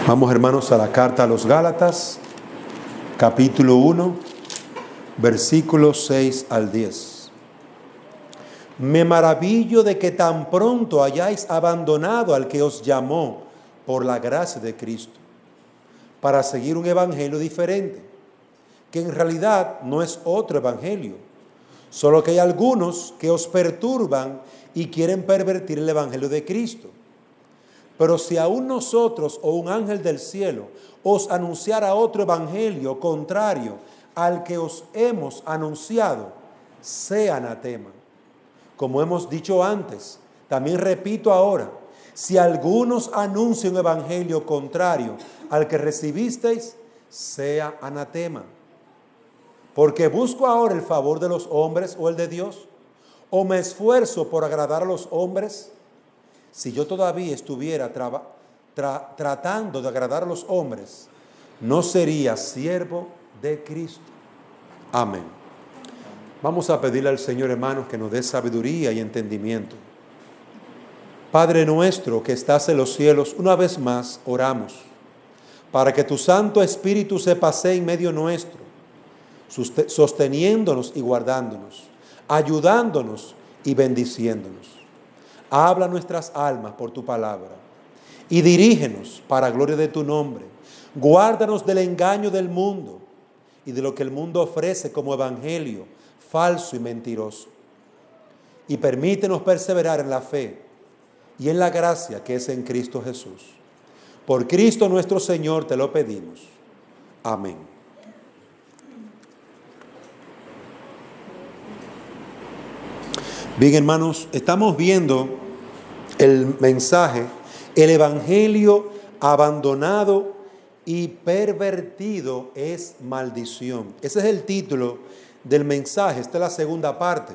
Vamos, hermanos, a la carta a los Gálatas, capítulo 1, versículos 6 al 10. Me maravillo de que tan pronto hayáis abandonado al que os llamó por la gracia de Cristo, para seguir un evangelio diferente, que en realidad no es otro evangelio, solo que hay algunos que os perturban y quieren pervertir el evangelio de Cristo. Pero si aún nosotros o un ángel del cielo os anunciara otro evangelio contrario al que os hemos anunciado, sea anatema. Como hemos dicho antes, también repito ahora, si algunos anuncian un evangelio contrario al que recibisteis, sea anatema. Porque busco ahora el favor de los hombres o el de Dios, o me esfuerzo por agradar a los hombres. Si yo todavía estuviera tratando de agradar a los hombres, no sería siervo de Cristo. Amén. Vamos a pedirle al Señor, hermanos, que nos dé sabiduría y entendimiento. Padre nuestro que estás en los cielos, una vez más oramos para que tu Santo Espíritu se pasee en medio nuestro, sosteniéndonos y guardándonos, ayudándonos y bendiciéndonos. Habla nuestras almas por tu palabra y dirígenos para gloria de tu nombre. Guárdanos del engaño del mundo y de lo que el mundo ofrece como evangelio falso y mentiroso. Y permítenos perseverar en la fe y en la gracia que es en Cristo Jesús. Por Cristo nuestro Señor te lo pedimos. Amén. Bien, hermanos, estamos viendo el mensaje, el evangelio abandonado y pervertido es maldición. Ese es el título del mensaje, esta es la segunda parte.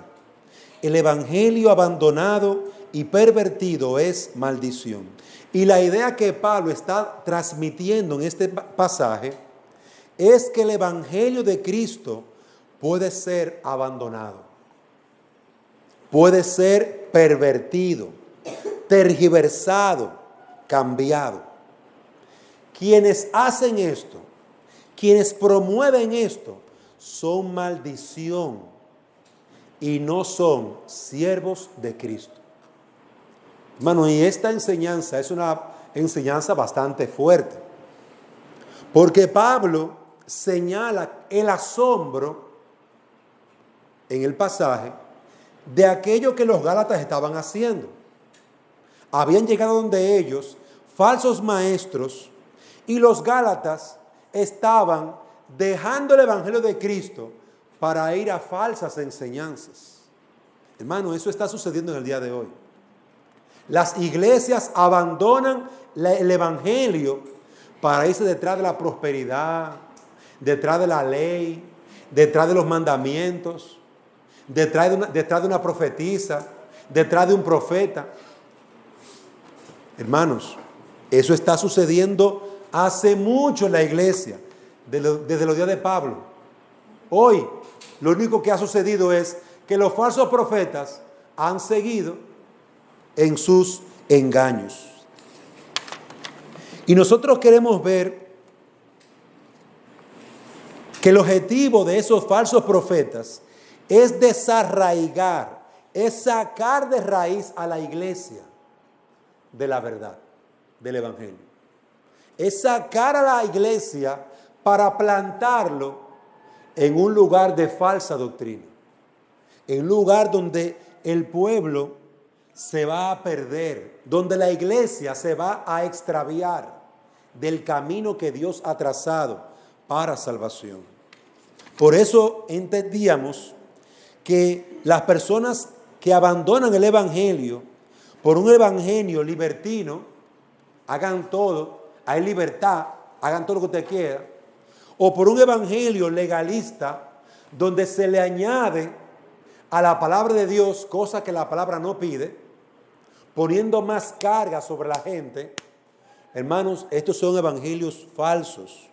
El evangelio abandonado y pervertido es maldición. Y la idea que Pablo está transmitiendo en este pasaje es que el evangelio de Cristo puede ser abandonado. Puede ser pervertido, tergiversado, cambiado. Quienes hacen esto, quienes promueven esto, son maldición y no son siervos de Cristo. Hermano, y esta enseñanza es una enseñanza bastante fuerte, porque Pablo señala el asombro en el pasaje de aquello que los Gálatas estaban haciendo. Habían llegado donde ellos falsos maestros y los Gálatas estaban dejando el evangelio de Cristo para ir a falsas enseñanzas. Hermano, eso está sucediendo en el día de hoy. Las iglesias abandonan el evangelio para irse detrás de la prosperidad, detrás de la ley, detrás de los mandamientos, detrás de una profetisa, detrás de un profeta. Hermanos, eso está sucediendo hace mucho en la iglesia, desde los días de Pablo. Hoy, lo único que ha sucedido es que los falsos profetas han seguido en sus engaños. Y nosotros queremos ver que el objetivo de esos falsos profetas es desarraigar, es sacar de raíz a la iglesia de la verdad, del evangelio. Es sacar a la iglesia para plantarlo en un lugar de falsa doctrina, en un lugar donde el pueblo se va a perder, donde la iglesia se va a extraviar del camino que Dios ha trazado para salvación. Por eso entendíamos que las personas que abandonan el evangelio por un evangelio libertino, hagan todo, hay libertad, hagan todo lo que usted quiera, o por un evangelio legalista donde se le añade a la palabra de Dios cosas que la palabra no pide, poniendo más carga sobre la gente. Hermanos, estos son evangelios falsos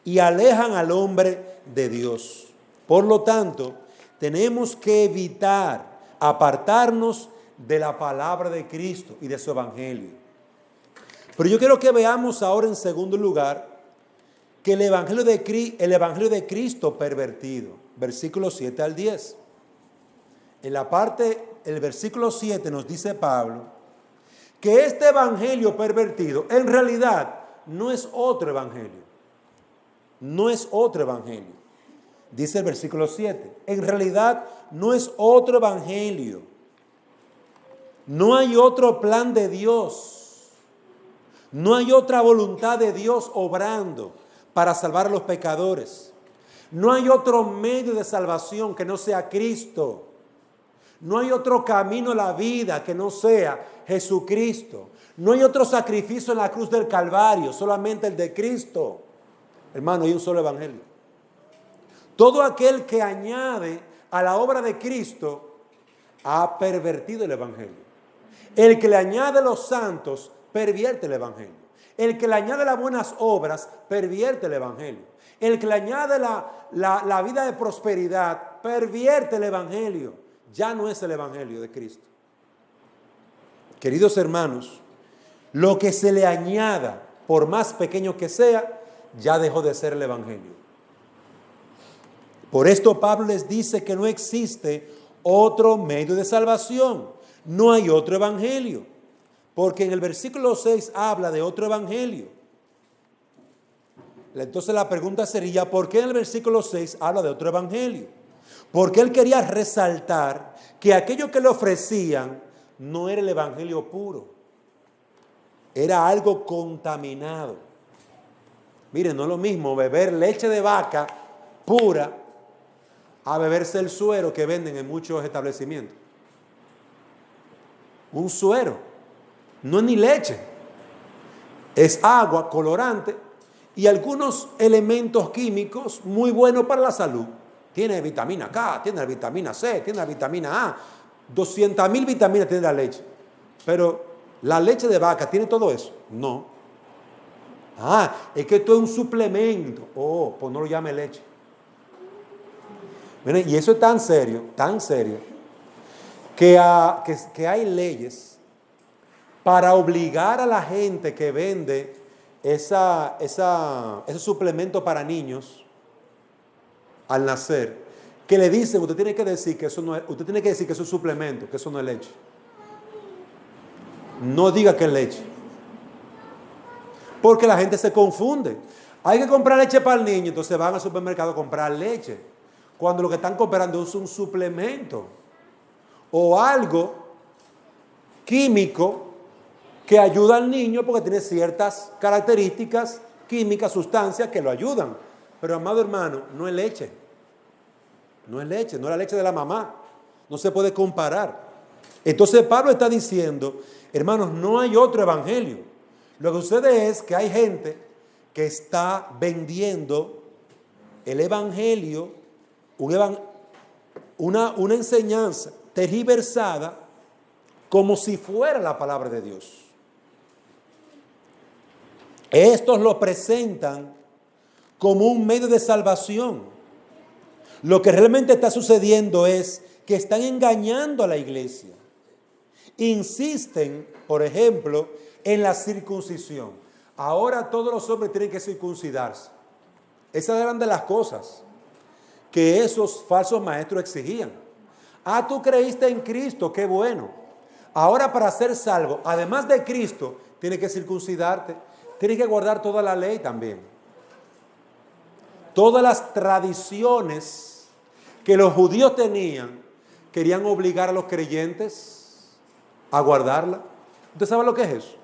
y alejan al hombre de Dios. Por lo tanto, tenemos que evitar apartarnos de la palabra de Cristo y de su evangelio. Pero yo quiero que veamos ahora en segundo lugar que el Evangelio de Cristo pervertido, versículos 7 al 10. En la parte, el versículo 7 nos dice Pablo que este Evangelio pervertido en realidad no es otro Evangelio. No es otro Evangelio. Dice el versículo 7. En realidad no es otro Evangelio. No hay otro plan de Dios. No hay otra voluntad de Dios obrando para salvar a los pecadores. No hay otro medio de salvación que no sea Cristo. No hay otro camino a la vida que no sea Jesucristo. No hay otro sacrificio en la cruz del Calvario, solamente el de Cristo. Hermano, hay un solo evangelio. Todo aquel que añade a la obra de Cristo ha pervertido el evangelio. El que le añade los santos pervierte el evangelio. El que le añade las buenas obras pervierte el evangelio. El que le añade la vida de prosperidad pervierte el evangelio. Ya no es el evangelio de Cristo. Queridos hermanos, lo que se le añada, por más pequeño que sea, ya dejó de ser el evangelio. Por esto Pablo les dice que no existe otro medio de salvación. No hay otro evangelio. Porque en el versículo 6 habla de otro evangelio. Entonces la pregunta sería, ¿por qué en el versículo 6 habla de otro evangelio? Porque él quería resaltar que aquello que le ofrecían no era el evangelio puro. Era algo contaminado. Miren, no es lo mismo beber leche de vaca pura a beberse el suero que venden en muchos establecimientos. Un suero no es ni leche, es agua, colorante y algunos elementos químicos muy buenos para la salud. Tiene vitamina K, tiene la vitamina C, tiene la vitamina A, 200,000 vitaminas tiene la leche. Pero la leche de vaca tiene todo eso. No. Es que esto es un suplemento. Pues no lo llame leche. Miren, y eso es tan serio, que hay leyes para obligar a la gente que vende ese suplemento para niños al nacer, que le dicen, usted tiene que decir que eso no es, usted tiene que decir que eso es suplemento, que eso no es leche. No diga que es leche. Porque la gente se confunde. Hay que comprar leche para el niño, entonces van al supermercado a comprar leche, cuando lo que están comprando es un suplemento o algo químico que ayuda al niño porque tiene ciertas características químicas, sustancias que lo ayudan. Pero amado hermano, no es leche. No es leche, no es la leche de la mamá. No se puede comparar. Entonces Pablo está diciendo, hermanos, no hay otro evangelio. Lo que sucede es que hay gente que está vendiendo el evangelio, una enseñanza tergiversada como si fuera la palabra de Dios. Estos lo presentan como un medio de salvación. Lo que realmente está sucediendo es que están engañando a la iglesia. Insisten, por ejemplo, en la circuncisión. Ahora todos los hombres tienen que circuncidarse. Esas eran de las cosas que esos falsos maestros exigían. Tú creíste en Cristo, qué bueno. Ahora para ser salvo, además de Cristo, tienes que circuncidarte. Tienes que guardar toda la ley también. Todas las tradiciones que los judíos tenían, querían obligar a los creyentes a guardarla. ¿Usted sabe lo que es eso?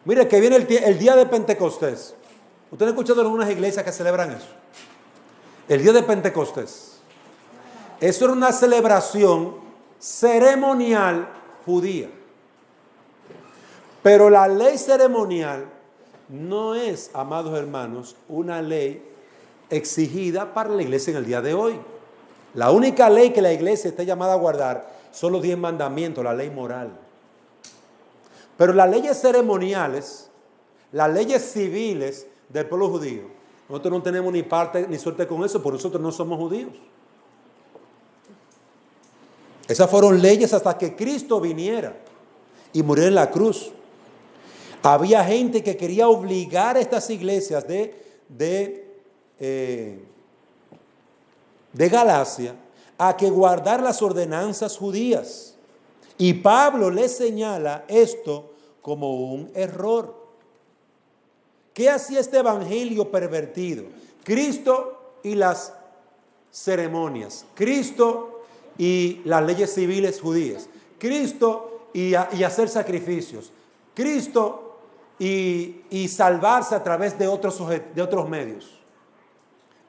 Mire, que viene el día de Pentecostés. ¿Usted ha escuchado en algunas iglesias que celebran eso? El día de Pentecostés. Eso era una celebración ceremonial judía. Pero la ley ceremonial no es, amados hermanos, una ley exigida para la iglesia en el día de hoy. La única ley que la iglesia está llamada a guardar son los 10 mandamientos, la ley moral. Pero las leyes ceremoniales, las leyes civiles del pueblo judío, nosotros no tenemos ni parte ni suerte con eso, porque nosotros no somos judíos. Esas fueron leyes hasta que Cristo viniera y muriera en la cruz. Había gente que quería obligar a estas iglesias de Galacia a que guardar las ordenanzas judías. Y Pablo les señala esto como un error. ¿Qué hacía este evangelio pervertido? Cristo y las ceremonias, Cristo y las leyes civiles judías, Cristo y hacer sacrificios, Cristo y salvarse a través de otros medios.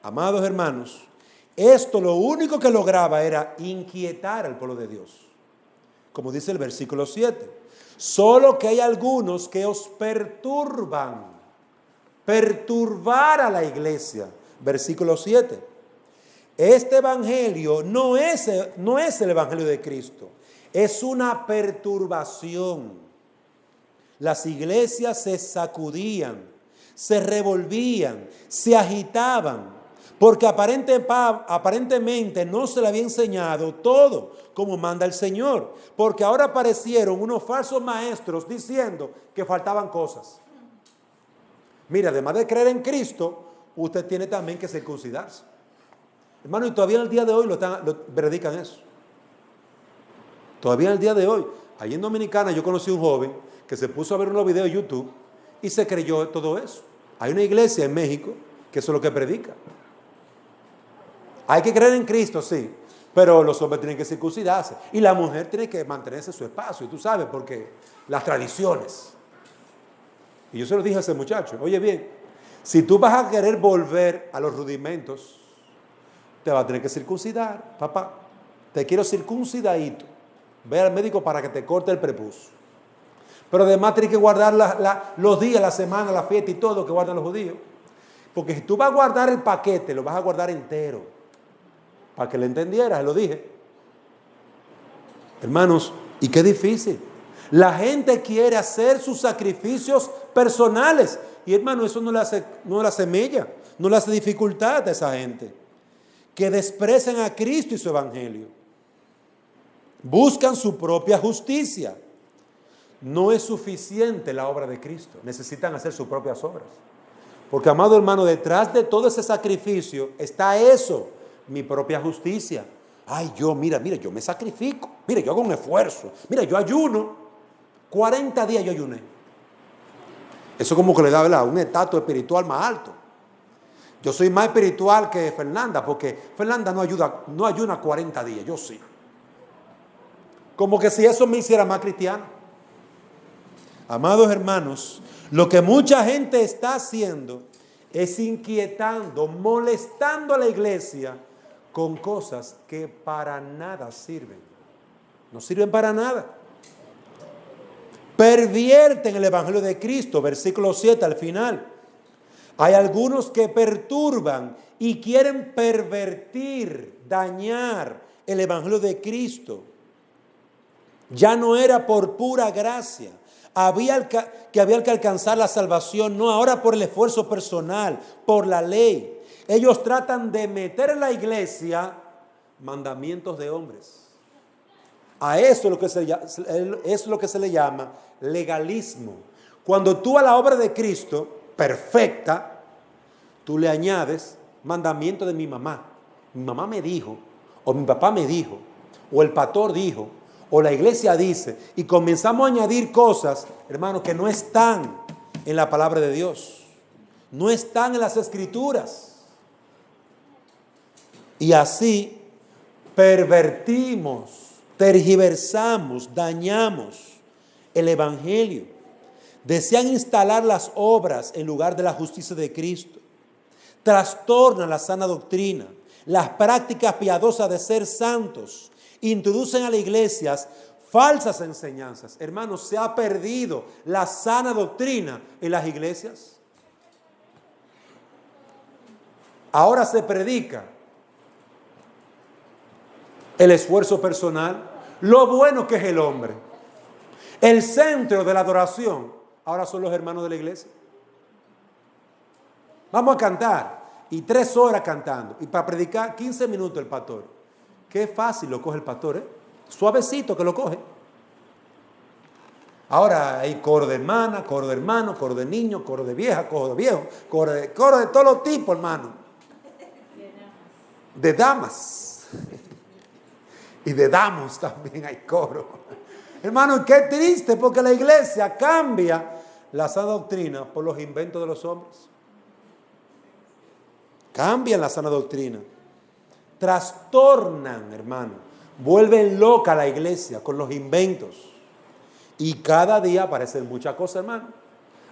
Amados hermanos, esto lo único que lograba era inquietar al pueblo de Dios. Como dice el versículo 7, solo que hay algunos que os perturbar a la iglesia. Versículo 7. Este evangelio no es el evangelio de Cristo, es una perturbación. Las iglesias se sacudían, se revolvían, se agitaban, porque aparentemente no se le había enseñado todo como manda el Señor, porque ahora aparecieron unos falsos maestros diciendo que faltaban cosas. Mira, además de creer en Cristo, usted tiene también que circuncidarse. Hermano, y todavía en el día de hoy lo predican eso. Todavía en el día de hoy. Allí en Dominicana yo conocí a un joven que se puso a ver unos videos de YouTube y se creyó todo eso. Hay una iglesia en México que eso es lo que predica. Hay que creer en Cristo, sí, pero los hombres tienen que circuncidarse y la mujer tiene que mantenerse en su espacio. Y tú sabes, porque las tradiciones. Y yo se lo dije a ese muchacho, oye bien, si tú vas a querer volver a los rudimentos, te vas a tener que circuncidar, papá. Te quiero circuncidadito. Ve al médico para que te corte el prepucio. Pero además tienes que guardar los días, la semana, la fiesta y todo que guardan los judíos. Porque si tú vas a guardar el paquete, lo vas a guardar entero. Para que le entendieras, lo dije. Hermanos, y qué difícil. La gente quiere hacer sus sacrificios personales. Y hermano, eso no le hace mella, no le hace dificultad a esa gente. Que desprecian a Cristo y su evangelio. Buscan su propia justicia. No es suficiente la obra de Cristo. Necesitan hacer sus propias obras. Porque, amado hermano, detrás de todo ese sacrificio está eso, mi propia justicia. Ay, mira, yo me sacrifico. Mira, yo hago un esfuerzo. Mira, yo ayuno. 40 días yo ayuné. Eso como que le da, ¿verdad?, un estatus espiritual más alto. Yo soy más espiritual que Fernanda, porque Fernanda no ayuna 40 días, yo sí. Como que si eso me hiciera más cristiano. Amados hermanos, lo que mucha gente está haciendo es inquietando, molestando a la iglesia con cosas que para nada sirven. No sirven para nada. Pervierten el evangelio de Cristo, versículo 7 al final. Hay algunos que perturban y quieren pervertir, dañar el evangelio de Cristo. Ya no era por pura gracia. Había que alcanzar la salvación, no ahora por el esfuerzo personal, por la ley. Ellos tratan de meter en la iglesia mandamientos de hombres. A eso es lo que se le llama legalismo. Cuando tú a la obra de Cristo, perfecta, tú le añades mandamiento de mi mamá. Mi mamá me dijo, o mi papá me dijo, o el pastor dijo, o la iglesia dice, y comenzamos a añadir cosas, hermanos, que no están en la palabra de Dios, no están en las escrituras. Y así pervertimos, tergiversamos, dañamos el evangelio. Desean instalar las obras en lugar de la justicia de Cristo. Trastornan la sana doctrina, las prácticas piadosas de ser santos. Introducen a las iglesias falsas enseñanzas. Hermanos, se ha perdido la sana doctrina en las iglesias. Ahora se predica el esfuerzo personal, lo bueno que es el hombre. El centro de la adoración ahora son los hermanos de la iglesia. Vamos a cantar y 3 horas cantando y para predicar 15 minutos el pastor. Qué fácil lo coge el pastor, ¿eh? Suavecito que lo coge. Ahora hay coro de hermana, coro de hermano, coro de niño, coro de vieja, coro de viejo, coro de todos los tipos, hermano. De damas. Y de damos también hay coro. Hermano, qué triste, porque la iglesia cambia la sana doctrina por los inventos de los hombres. Cambian la sana doctrina. Trastornan, hermano. Vuelven loca la iglesia con los inventos. Y cada día aparecen muchas cosas, hermano.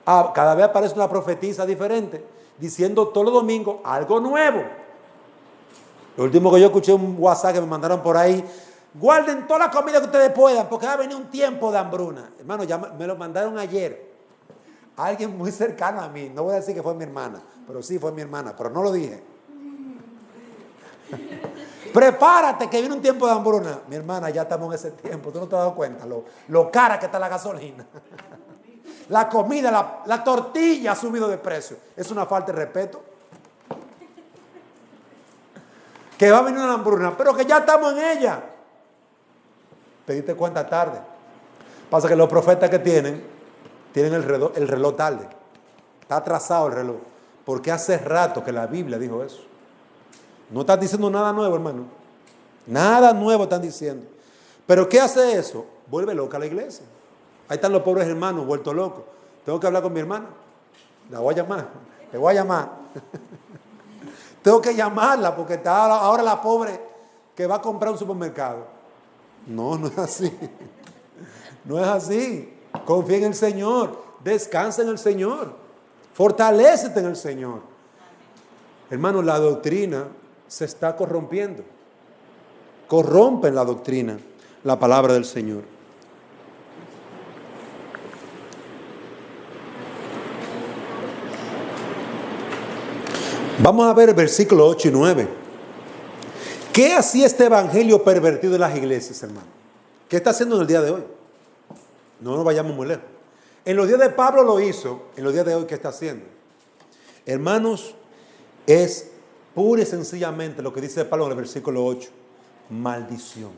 Cada vez aparece una profetisa diferente, diciendo todos los domingos algo nuevo. Lo último que yo escuché, un WhatsApp que me mandaron por ahí: guarden toda la comida que ustedes puedan, porque va a venir un tiempo de hambruna. Hermano, ya me lo mandaron ayer. Alguien muy cercano a mí. No voy a decir que fue mi hermana, pero sí fue mi hermana, pero no lo dije. Prepárate que viene un tiempo de hambruna. Mi hermana, ya estamos en ese tiempo. Tú no te has dado cuenta lo cara que está la gasolina. La comida, la tortilla ha subido de precio. Es una falta de respeto. Que va a venir una hambruna, pero que ya estamos en ella. ¿Te diste cuenta tarde? Pasa que los profetas que tienen el reloj tarde. Está atrasado el reloj. Porque hace rato que la Biblia dijo eso. No están diciendo nada nuevo, hermano. Nada nuevo están diciendo. Pero ¿qué hace eso? Vuelve loca la iglesia. Ahí están los pobres hermanos vueltos locos. Tengo que hablar con mi hermana. La voy a llamar. Le voy a llamar. Tengo que llamarla porque está ahora la pobre que va a comprar un supermercado. No, no es así. No es así. Confía en el Señor. Descansa en el Señor. Fortalécete en el Señor. Hermano, la doctrina se está corrompiendo. Corrompen la doctrina, la palabra del Señor. Vamos a ver el versículo 8 y 9. ¿Qué hacía este evangelio pervertido en las iglesias, hermano? ¿Qué está haciendo en el día de hoy? No nos vayamos muy lejos. En los días de Pablo lo hizo. En los días de hoy, ¿qué está haciendo? Hermanos, es pura y sencillamente lo que dice Pablo en el versículo 8. Maldición.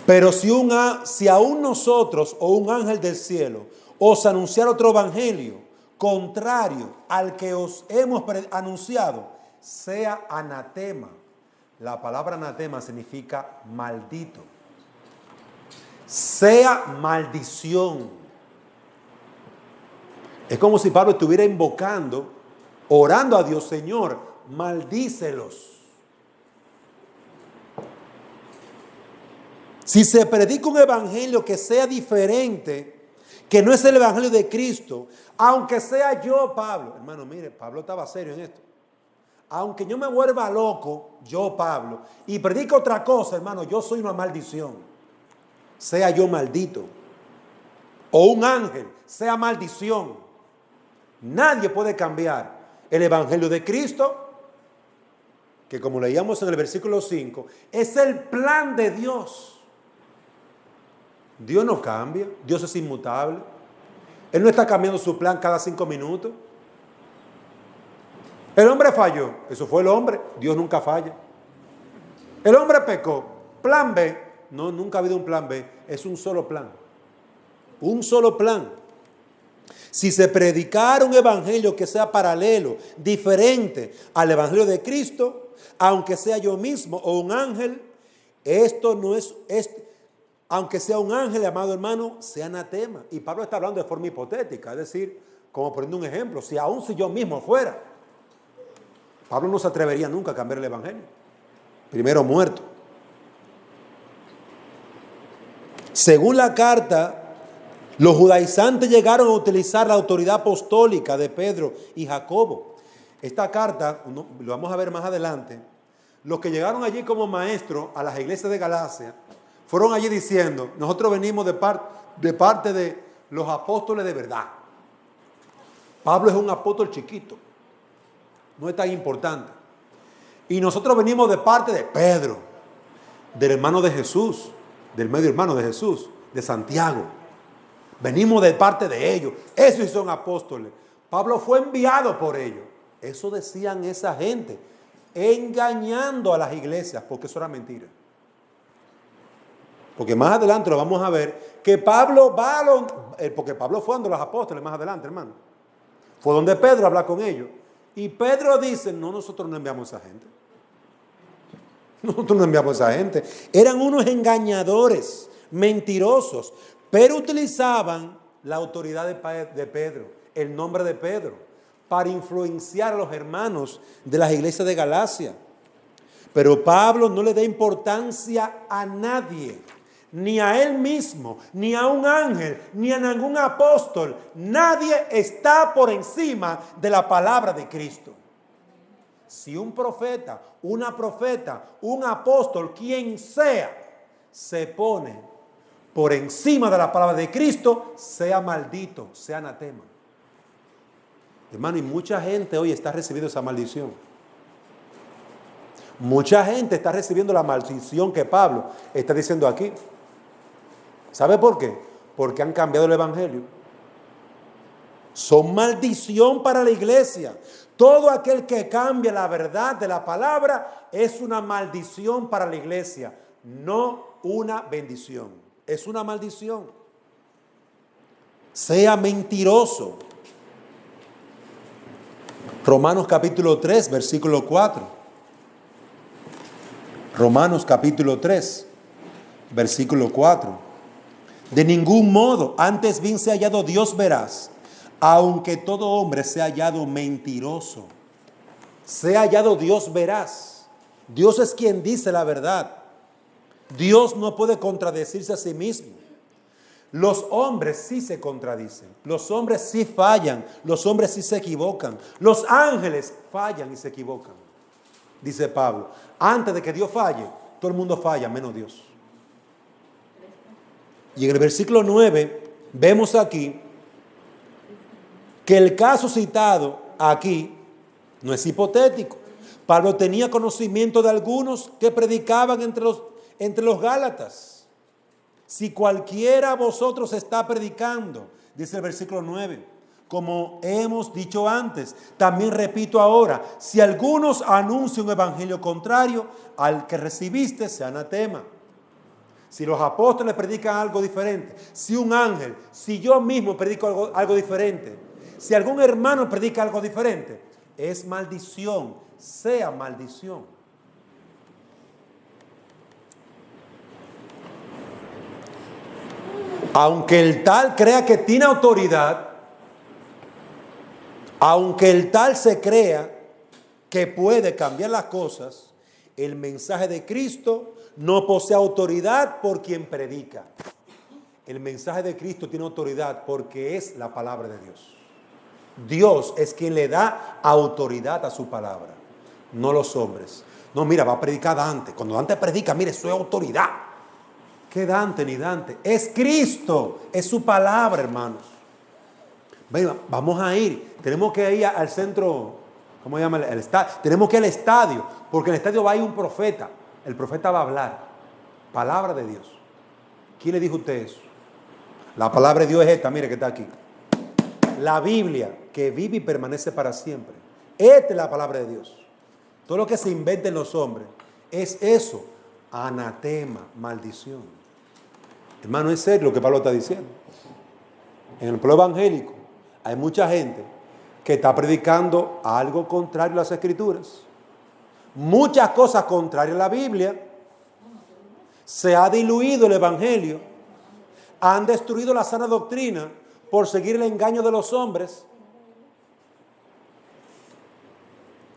Pero si aún nosotros o un ángel del cielo os anunciar otro evangelio contrario al que os hemos anunciado, sea anatema. La palabra anatema significa maldito. Sea maldición. Es como si Pablo estuviera invocando, orando a Dios: Señor, maldícelos. Si se predica un evangelio que sea diferente, que no es el evangelio de Cristo, aunque sea yo, Pablo, hermano, mire, Pablo estaba serio en esto. Aunque yo me vuelva loco, yo, Pablo, y predico otra cosa, hermano, yo soy una maldición. Sea yo maldito. O un ángel, sea maldición. Nadie puede cambiar el evangelio de Cristo, que como leíamos en el versículo 5, es el plan de Dios. Dios no cambia, Dios es inmutable. Él no está cambiando su plan cada 5 minutos. El hombre falló, eso fue el hombre, Dios nunca falla. El hombre pecó, plan B, no, nunca ha habido un plan B, es un solo plan. Un solo plan. Si se predicara un evangelio que sea paralelo, diferente al evangelio de Cristo, aunque sea yo mismo o un ángel, esto no es, aunque sea un ángel, amado hermano, sea anatema. Y Pablo está hablando de forma hipotética, es decir, como poniendo un ejemplo, aún si yo mismo fuera, Pablo no se atrevería nunca a cambiar el evangelio. Primero muerto. Según la carta, los judaizantes llegaron a utilizar la autoridad apostólica de Pedro y Jacobo. Esta carta, lo vamos a ver más adelante, los que llegaron allí como maestros a las iglesias de Galacia, fueron allí diciendo: nosotros venimos de parte de los apóstoles de verdad. Pablo es un apóstol chiquito, no es tan importante. Y nosotros venimos de parte de Pedro, del hermano de Jesús, del medio hermano de Jesús, de Santiago. Venimos de parte de ellos. Esos sí son apóstoles. Pablo fue enviado por ellos. Eso decían esa gente, engañando a las iglesias, porque eso era mentira. Porque más adelante lo vamos a ver, que Pablo va porque Pablo fue donde los apóstoles más adelante, hermano. Fue donde Pedro habla con ellos. Y Pedro dice, no, nosotros no enviamos a esa gente. Nosotros no enviamos a esa gente. Eran unos engañadores, mentirosos, pero utilizaban la autoridad de Pedro, el nombre de Pedro, para influenciar a los hermanos de las iglesias de Galacia. Pero Pablo no le da importancia a nadie, ni a él mismo, ni a un ángel, ni a ningún apóstol. Nadie está por encima de la palabra de Cristo. Si un profeta, una profeta, un apóstol, quien sea, se pone por encima de la palabra de Cristo, sea maldito, sea anatema. Hermano, y mucha gente hoy está recibiendo esa maldición. Mucha gente está recibiendo la maldición que Pablo está diciendo aquí. ¿Sabe por qué? Porque han cambiado el evangelio. Son maldición para la iglesia. Todo aquel que cambia la verdad de la palabra es una maldición para la iglesia, no una bendición. Es una maldición. Sea mentiroso. Romanos capítulo 3, versículo 4. Romanos capítulo 3, versículo 4. De ningún modo, antes bien se ha hallado Dios veraz, aunque todo hombre sea hallado mentiroso. Se ha hallado Dios veraz. Dios es quien dice la verdad. Dios no puede contradecirse a sí mismo. Los hombres sí se contradicen. Los hombres sí fallan. Los hombres sí se equivocan. Los ángeles fallan y se equivocan. Dice Pablo, antes de que Dios falle, todo el mundo falla, menos Dios. Y en el versículo 9 vemos aquí que el caso citado aquí no es hipotético. Pablo tenía conocimiento de algunos que predicaban entre los Gálatas. Si cualquiera de vosotros está predicando, dice el versículo 9, como hemos dicho antes, también repito ahora, si algunos anuncian un evangelio contrario al que recibiste, sea anatema. Si los apóstoles predican algo diferente, si un ángel, si yo mismo predico algo diferente, si algún hermano predica algo diferente, es maldición, sea maldición. Aunque el tal crea que tiene autoridad, aunque el tal se crea que puede cambiar las cosas, el mensaje de Cristo no posee autoridad por quien predica. El mensaje de Cristo tiene autoridad porque es la palabra de Dios. Dios es quien le da autoridad a su palabra, no los hombres. No, mira, va a predicar Dante. Cuando Dante predica, mire, eso es autoridad. ¿Qué Dante ni Dante? Es Cristo, es su palabra, hermanos. Venga, vamos a ir. Tenemos que ir al centro, ¿cómo se llama? El estadio. Tenemos que ir al estadio, porque en el estadio va a ir un profeta. El profeta va a hablar. Palabra de Dios. ¿Quién le dijo a usted eso? La palabra de Dios es esta, mire que está aquí. La Biblia, que vive y permanece para siempre. Esta es la palabra de Dios. Todo lo que se inventen los hombres es eso. Anatema, maldición. Hermano, es serio lo que Pablo está diciendo. En el pueblo evangélico hay mucha gente que está predicando algo contrario a las Escrituras. Muchas cosas contrarias a la Biblia. Se ha diluido el evangelio. Han destruido la sana doctrina por seguir el engaño de los hombres.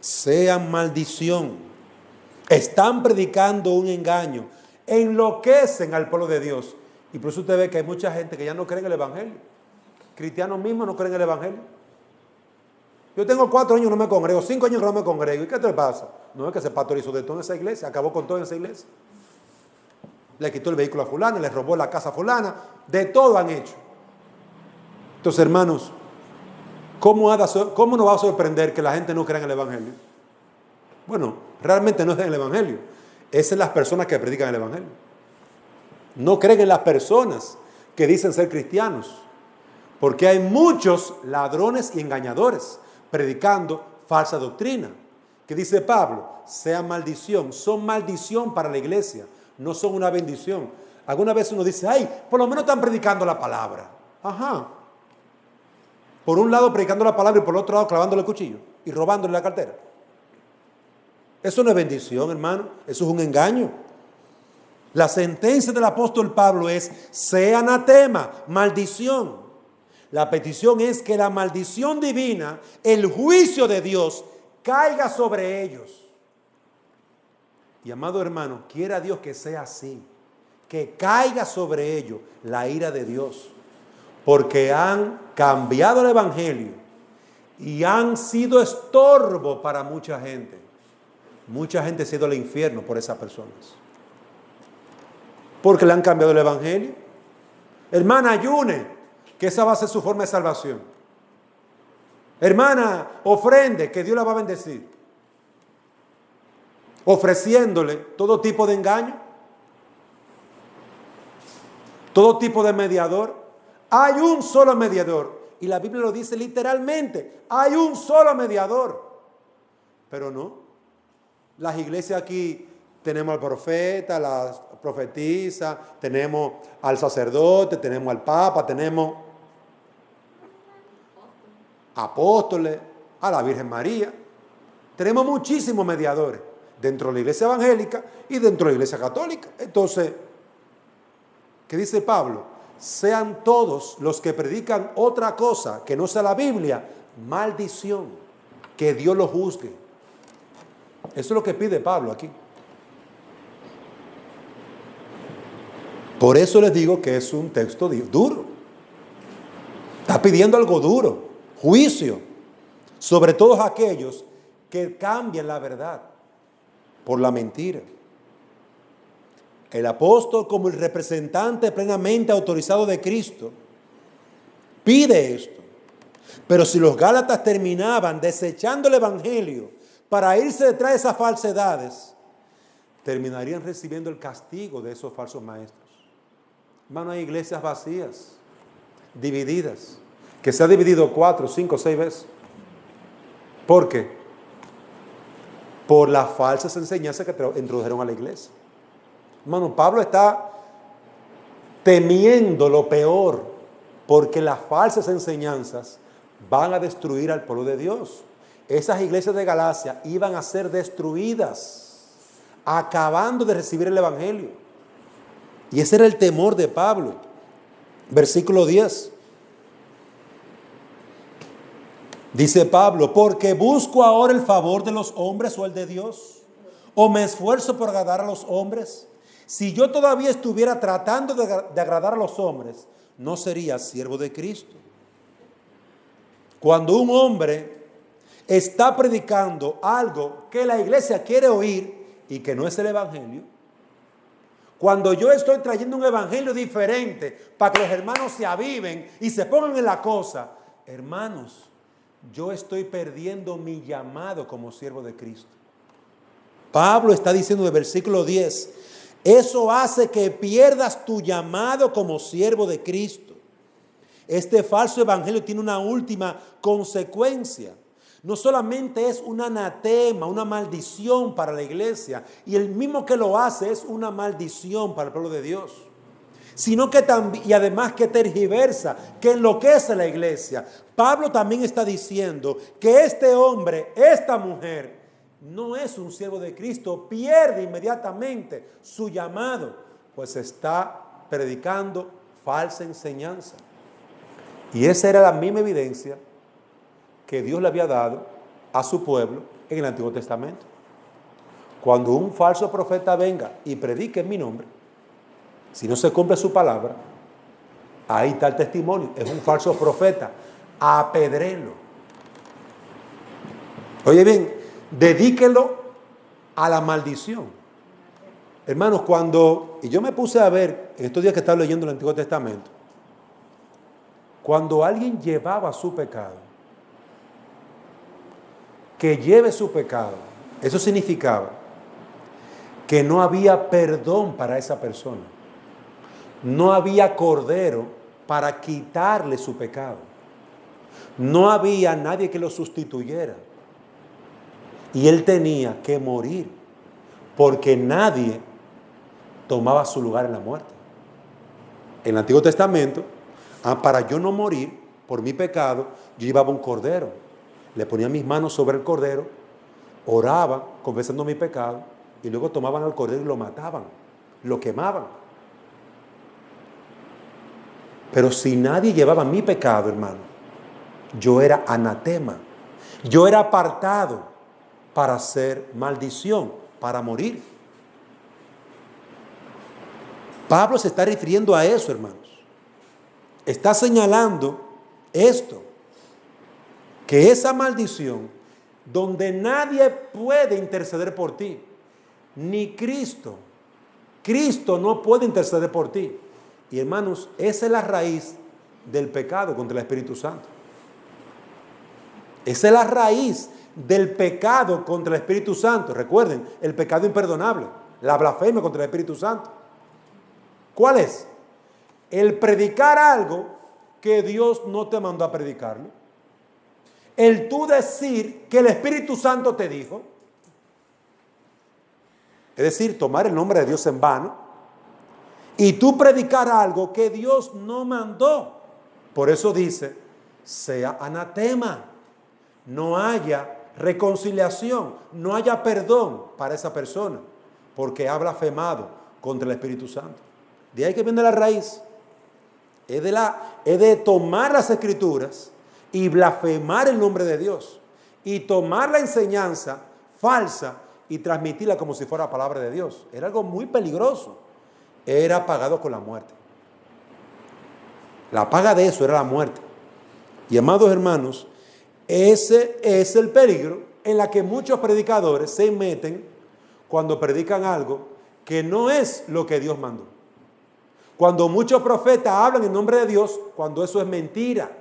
Sean maldición. Están predicando un engaño. Enloquecen al pueblo de Dios. Y por eso usted ve que hay mucha gente que ya no cree en el evangelio. Cristianos mismos no creen en el evangelio. Yo tengo 4 años que no me congrego, 5 años que no me congrego. ¿Y qué te pasa? No, es que se pastorizó de todo en esa iglesia, acabó con todo en esa iglesia. Le quitó el vehículo a fulana, le robó la casa a fulana, de todo han hecho. Entonces, hermanos, ¿cómo nos va a sorprender que la gente no crea en el evangelio? Bueno, realmente no es en el evangelio, es en las personas que predican el evangelio. No creen en las personas que dicen ser cristianos, porque hay muchos ladrones y engañadores predicando falsa doctrina. Que dice Pablo, sea maldición, son maldición para la iglesia, no son una bendición. Alguna vez uno dice, ay, por lo menos están predicando la palabra. Ajá. Por un lado predicando la palabra y por el otro lado clavándole el cuchillo y robándole la cartera. Eso no es bendición, hermano. Eso es un engaño. La sentencia del apóstol Pablo es, sea anatema, maldición. La petición es que la maldición divina, el juicio de Dios, caiga sobre ellos. Y amado hermano, quiera Dios que sea así, que caiga sobre ellos la ira de Dios, porque han cambiado el evangelio y han sido estorbo para mucha gente. Mucha gente se ha ido al infierno por esas personas, porque le han cambiado el evangelio. Hermana, ayune, que esa va a ser su forma de salvación. Hermana, ofrende, que Dios la va a bendecir. Ofreciéndole todo tipo de engaño, todo tipo de mediador. Hay un solo mediador, y la Biblia lo dice literalmente, hay un solo mediador. Pero no, las iglesias aquí tenemos al profeta, la profetisa, tenemos al sacerdote, tenemos al papa, tenemos apóstoles, a la Virgen María. Tenemos muchísimos mediadores dentro de la iglesia evangélica y dentro de la iglesia católica. Entonces, ¿qué dice Pablo? Sean todos los que predican otra cosa que no sea la Biblia, maldición, que Dios los juzgue. Eso es lo que pide Pablo aquí. Por eso les digo que es un texto duro. Está pidiendo algo duro, juicio, sobre todos aquellos que cambian la verdad por la mentira. El apóstol, como el representante plenamente autorizado de Cristo, pide esto. Pero si los gálatas terminaban desechando el evangelio para irse detrás de esas falsedades, terminarían recibiendo el castigo de esos falsos maestros. Hermano, hay iglesias vacías, divididas, que se ha dividido 4, 5, 6 veces. ¿Por qué? Por las falsas enseñanzas que introdujeron a la iglesia. Hermano, Pablo está temiendo lo peor, porque las falsas enseñanzas van a destruir al pueblo de Dios. Esas iglesias de Galacia iban a ser destruidas, acabando de recibir el evangelio. Y ese era el temor de Pablo. Versículo 10. Dice Pablo, porque busco ahora el favor de los hombres o el de Dios, o me esfuerzo por agradar a los hombres. Si yo todavía estuviera tratando de agradar a los hombres, no sería siervo de Cristo. Cuando un hombre está predicando algo que la iglesia quiere oír y que no es el evangelio, cuando yo estoy trayendo un evangelio diferente para que los hermanos se aviven y se pongan en la cosa, hermanos, yo estoy perdiendo mi llamado como siervo de Cristo. Pablo está diciendo en el versículo 10, eso hace que pierdas tu llamado como siervo de Cristo. Este falso evangelio tiene una última consecuencia. No solamente es un anatema, una maldición para la iglesia, y el mismo que lo hace es una maldición para el pueblo de Dios, sino que también, y además que tergiversa, que enloquece a la iglesia. Pablo también está diciendo que este hombre, esta mujer, no es un siervo de Cristo, pierde inmediatamente su llamado, pues está predicando falsa enseñanza. Y esa era la misma evidencia que Dios le había dado a su pueblo en el Antiguo Testamento. Cuando un falso profeta venga y predique en mi nombre, si no se cumple su palabra, ahí está el testimonio, es un falso profeta, apedrélo. Oye bien, dedíquelo a la maldición. Hermanos, y yo me puse a ver, en estos días que estaba leyendo el Antiguo Testamento, cuando alguien llevaba su pecado, que lleve su pecado, eso significaba que no había perdón para esa persona. No había cordero para quitarle su pecado. No había nadie que lo sustituyera. Y él tenía que morir, porque nadie tomaba su lugar en la muerte. En el Antiguo Testamento, para yo no morir por mi pecado, yo llevaba un cordero. Le ponía mis manos sobre el cordero, oraba, confesando mi pecado, y luego tomaban al cordero y lo mataban, lo quemaban. Pero si nadie llevaba mi pecado, hermano, yo era anatema. Yo era apartado para hacer maldición, para morir. Pablo se está refiriendo a eso, hermanos. Está señalando esto, que esa maldición, donde nadie puede interceder por ti, ni Cristo no puede interceder por ti. Y hermanos, esa es la raíz del pecado contra el Espíritu Santo. Esa es la raíz del pecado contra el Espíritu Santo. Recuerden, el pecado imperdonable, la blasfemia contra el Espíritu Santo. ¿Cuál es? El predicar algo que Dios no te mandó a predicarlo. El tú decir que el Espíritu Santo te dijo. Es decir, tomar el nombre de Dios en vano. Y tú predicar algo que Dios no mandó. Por eso dice, sea anatema. No haya reconciliación, no haya perdón para esa persona, porque ha blasfemado contra el Espíritu Santo. De ahí que viene la raíz. Es de tomar las Escrituras y blasfemar el nombre de Dios. Y tomar la enseñanza falsa y transmitirla como si fuera palabra de Dios. Era algo muy peligroso. Era pagado con la muerte. La paga de eso era la muerte. Y amados hermanos, ese es el peligro en la que muchos predicadores se meten cuando predican algo que no es lo que Dios mandó. Cuando muchos profetas hablan en nombre de Dios, cuando eso es mentira.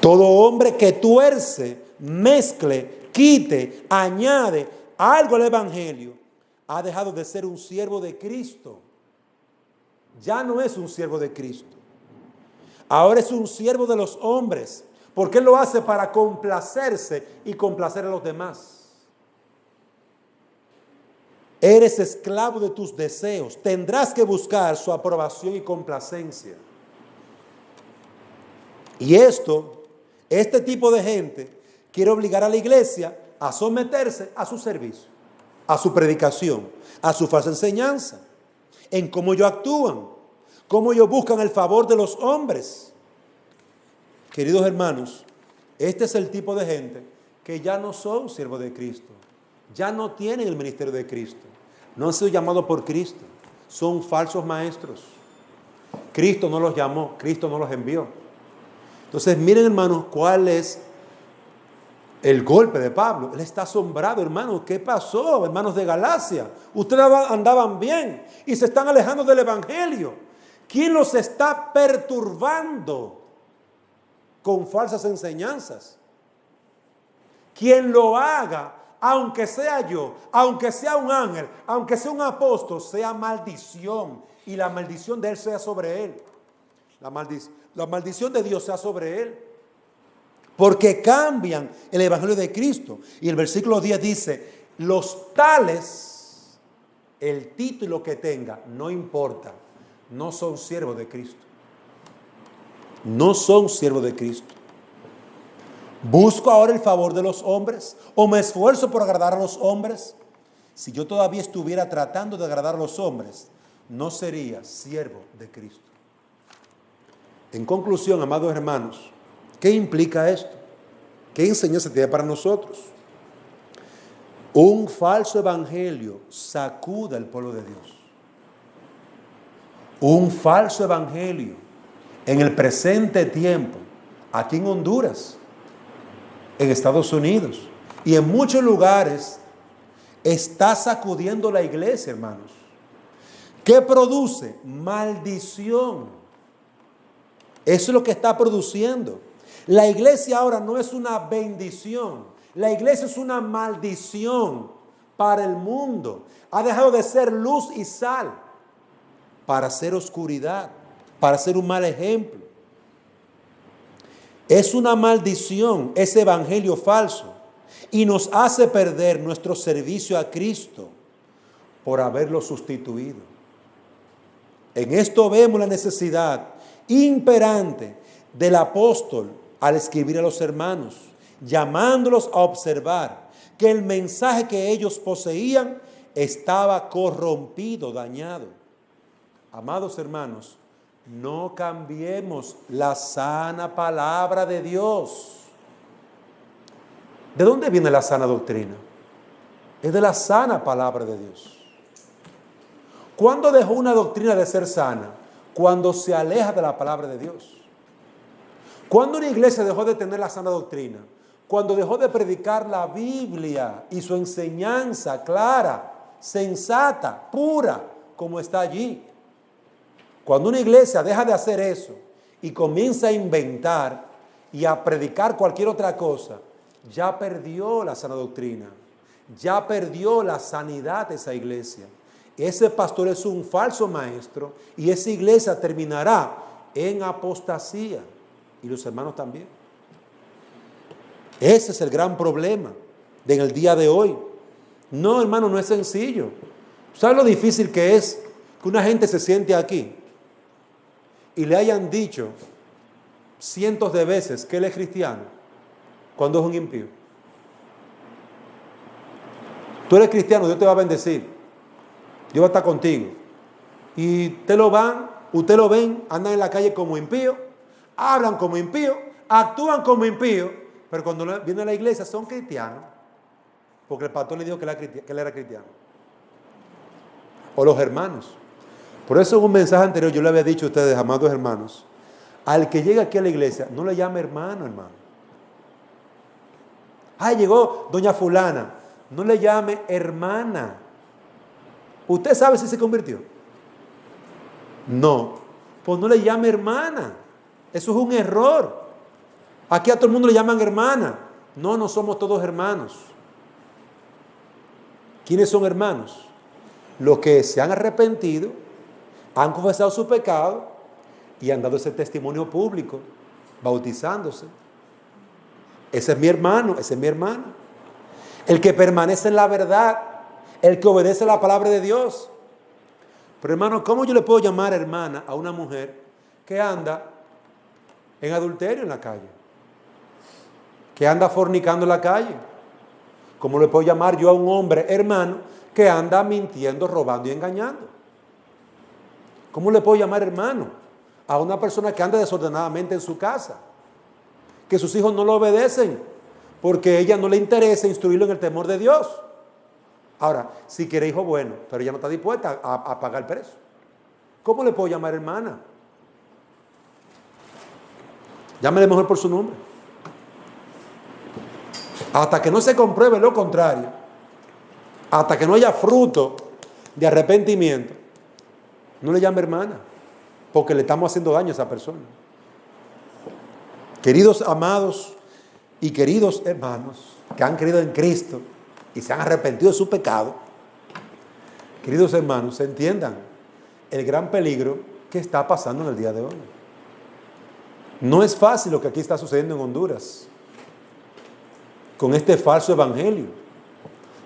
Todo hombre que tuerce, mezcle, quite, añade algo al Evangelio, ha dejado de ser un siervo de Cristo. Ya no es un siervo de Cristo. Ahora es un siervo de los hombres, porque él lo hace para complacerse y complacer a los demás. Eres esclavo de tus deseos. Tendrás que buscar su aprobación y complacencia. Y este tipo de gente quiere obligar a la iglesia a someterse a su servicio, a su predicación, a su falsa enseñanza, en cómo ellos actúan, cómo ellos buscan el favor de los hombres. Queridos hermanos, este es el tipo de gente que ya no son siervos de Cristo, ya no tienen el ministerio de Cristo, no han sido llamados por Cristo, son falsos maestros. Cristo no los llamó, Cristo no los envió. Entonces miren hermanos cuál es el golpe de Pablo. Él está asombrado, hermanos. ¿Qué pasó, hermanos de Galacia? Ustedes andaban bien y se están alejando del Evangelio. ¿Quién los está perturbando con falsas enseñanzas? Quien lo haga, aunque sea yo, aunque sea un ángel, aunque sea un apóstol, sea maldición. Y la maldición de él sea sobre él. La maldición de Dios sea sobre él. Porque cambian el Evangelio de Cristo. Y el versículo 10 dice, los tales, el título que tenga, no importa, no son siervos de Cristo. No son siervos de Cristo. ¿Busco ahora el favor de los hombres? ¿O me esfuerzo por agradar a los hombres? Si yo todavía estuviera tratando de agradar a los hombres, no sería siervo de Cristo. En conclusión, amados hermanos, ¿qué implica esto? ¿Qué enseñanza tiene para nosotros? Un falso evangelio sacude al pueblo de Dios. Un falso evangelio en el presente tiempo, aquí en Honduras, en Estados Unidos y en muchos lugares, está sacudiendo la iglesia, hermanos. ¿Qué produce? Maldición. Eso es lo que está produciendo. La iglesia ahora no es una bendición. La iglesia es una maldición para el mundo. Ha dejado de ser luz y sal para ser oscuridad, para ser un mal ejemplo. Es una maldición ese evangelio falso y nos hace perder nuestro servicio a Cristo por haberlo sustituido. En esto vemos la necesidad imperante del apóstol al escribir a los hermanos, llamándolos a observar que el mensaje que ellos poseían estaba corrompido, dañado. Amados hermanos, no cambiemos la sana palabra de Dios. ¿De dónde viene la sana doctrina? Es de la sana palabra de Dios. ¿Cuándo dejó una doctrina de ser sana? Cuando se aleja de la palabra de Dios. ¿Cuándo una iglesia dejó de tener la sana doctrina? Cuando dejó de predicar la Biblia y su enseñanza clara, sensata, pura, como está allí. Cuando una iglesia deja de hacer eso y comienza a inventar y a predicar cualquier otra cosa, ya perdió la sana doctrina, ya perdió la sanidad de esa iglesia. Ese pastor es un falso maestro y esa iglesia terminará en apostasía. Y los hermanos también. Ese es el gran problema en el día de hoy. No, hermano, no es sencillo. ¿Sabes lo difícil que es que una gente se siente aquí y le hayan dicho cientos de veces que él es cristiano cuando es un impío? Tú eres cristiano, Dios te va a bendecir, Dios va a estar contigo. Y ustedes lo ven, andan en la calle como impío, hablan como impío, actúan como impío, pero cuando vienen a la iglesia son cristianos, porque el pastor le dijo que él era cristiano. O los hermanos. Por eso en un mensaje anterior yo le había dicho a ustedes, amados hermanos, al que llega aquí a la iglesia, no le llame hermano. Ay, llegó doña fulana, no le llame hermana. ¿Usted sabe si se convirtió? No, pues no le llame hermana. Eso es un error. Aquí a todo el mundo le llaman hermana. No somos todos hermanos. ¿Quiénes son hermanos? Los que se han arrepentido, han confesado su pecado y han dado ese testimonio público, bautizándose. Ese es mi hermano, esa es mi hermana. El que permanece en la verdad, el que obedece la palabra de Dios. Pero hermano, ¿cómo yo le puedo llamar hermana a una mujer que anda en adulterio en la calle? Que anda fornicando en la calle. ¿Cómo le puedo llamar yo a un hombre hermano que anda mintiendo, robando y engañando? ¿Cómo le puedo llamar hermano a una persona que anda desordenadamente en su casa? Que sus hijos no lo obedecen porque a ella no le interesa instruirlo en el temor de Dios. Ahora, si quiere hijo bueno, pero ella no está dispuesta a pagar el precio. ¿Cómo le puedo llamar hermana? Llámele mejor por su nombre. Hasta que no se compruebe lo contrario, hasta que no haya fruto de arrepentimiento, no le llame hermana, porque le estamos haciendo daño a esa persona. Queridos amados y queridos hermanos que han creído en Cristo y se han arrepentido de su pecado, queridos hermanos, entiendan el gran peligro que está pasando en el día de hoy. No es fácil lo que aquí está sucediendo en Honduras con este falso evangelio,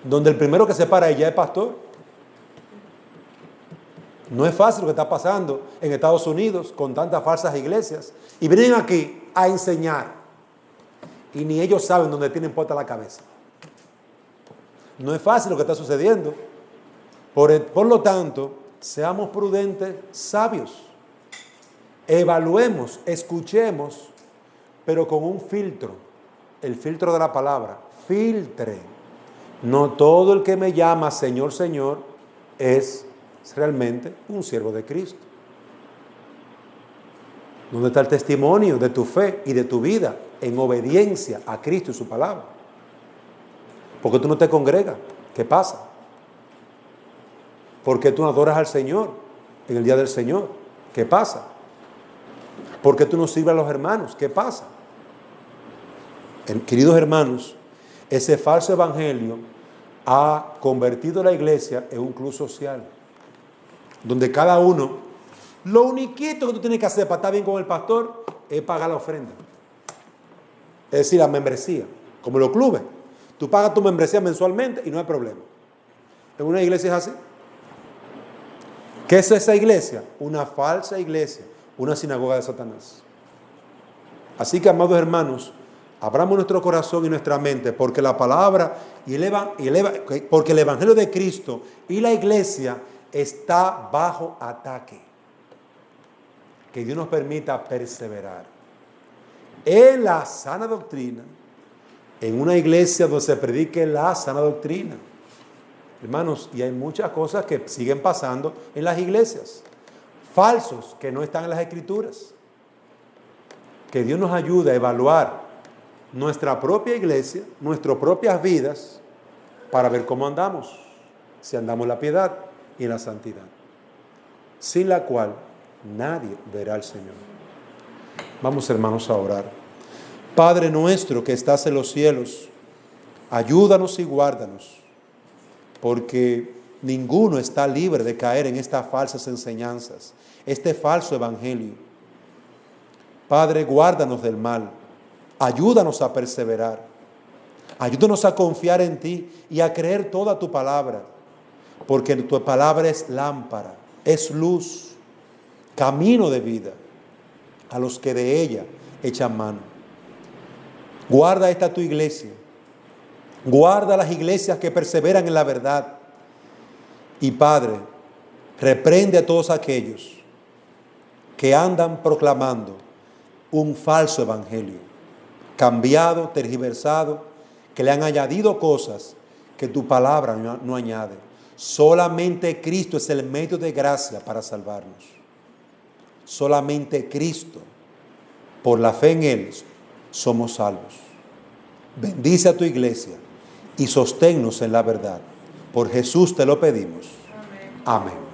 donde el primero que se para ella es pastor. No es fácil lo que está pasando en Estados Unidos con tantas falsas iglesias y vienen aquí a enseñar y ni ellos saben dónde tienen puesta la cabeza. No es fácil lo que está sucediendo. Por lo tanto, seamos prudentes, sabios. Evaluemos, escuchemos, pero con un filtro. El filtro de la palabra. Filtre. No todo el que me llama Señor, Señor es realmente un siervo de Cristo. ¿Dónde está el testimonio de tu fe y de tu vida en obediencia a Cristo y su palabra? ¿Por qué tú no te congregas? ¿Qué pasa? ¿Por qué tú no adoras al Señor en el día del Señor? ¿Qué pasa? ¿Por qué tú no sirves a los hermanos? ¿Qué pasa? Queridos hermanos, ese falso evangelio ha convertido la iglesia en un club social, donde cada uno, lo uniquito que tú tienes que hacer para estar bien con el pastor es pagar la ofrenda. Es decir, la membresía, como los clubes. Tú pagas tu membresía mensualmente y no hay problema. En una iglesia es así. ¿Qué es esa iglesia? Una falsa iglesia, una sinagoga de Satanás. Así que, amados hermanos, abramos nuestro corazón y nuestra mente, porque la palabra porque el Evangelio de Cristo y la iglesia está bajo ataque. Que Dios nos permita perseverar en la sana doctrina, en una iglesia donde se predique la sana doctrina. Hermanos, y hay muchas cosas que siguen pasando en las iglesias, falsos que no están en las Escrituras. Que Dios nos ayude a evaluar nuestra propia iglesia, nuestras propias vidas, para ver cómo andamos, si andamos en la piedad y en la santidad, sin la cual nadie verá al Señor. Vamos, hermanos, a orar. Padre nuestro que estás en los cielos, ayúdanos y guárdanos, porque ninguno está libre de caer en estas falsas enseñanzas, este falso evangelio. Padre, guárdanos del mal, ayúdanos a perseverar, ayúdanos a confiar en ti y a creer toda tu palabra, porque tu palabra es lámpara, es luz, camino de vida a los que de ella echan mano. Guarda esta tu iglesia, guarda las iglesias que perseveran en la verdad, y Padre, reprende a todos aquellos que andan proclamando un falso evangelio, cambiado, tergiversado, que le han añadido cosas que tu palabra no añade. Solamente Cristo es el medio de gracia para salvarnos. Solamente Cristo, por la fe en Él, somos salvos. Bendice a tu iglesia y sosténnos en la verdad. Por Jesús te lo pedimos. Amén. Amén.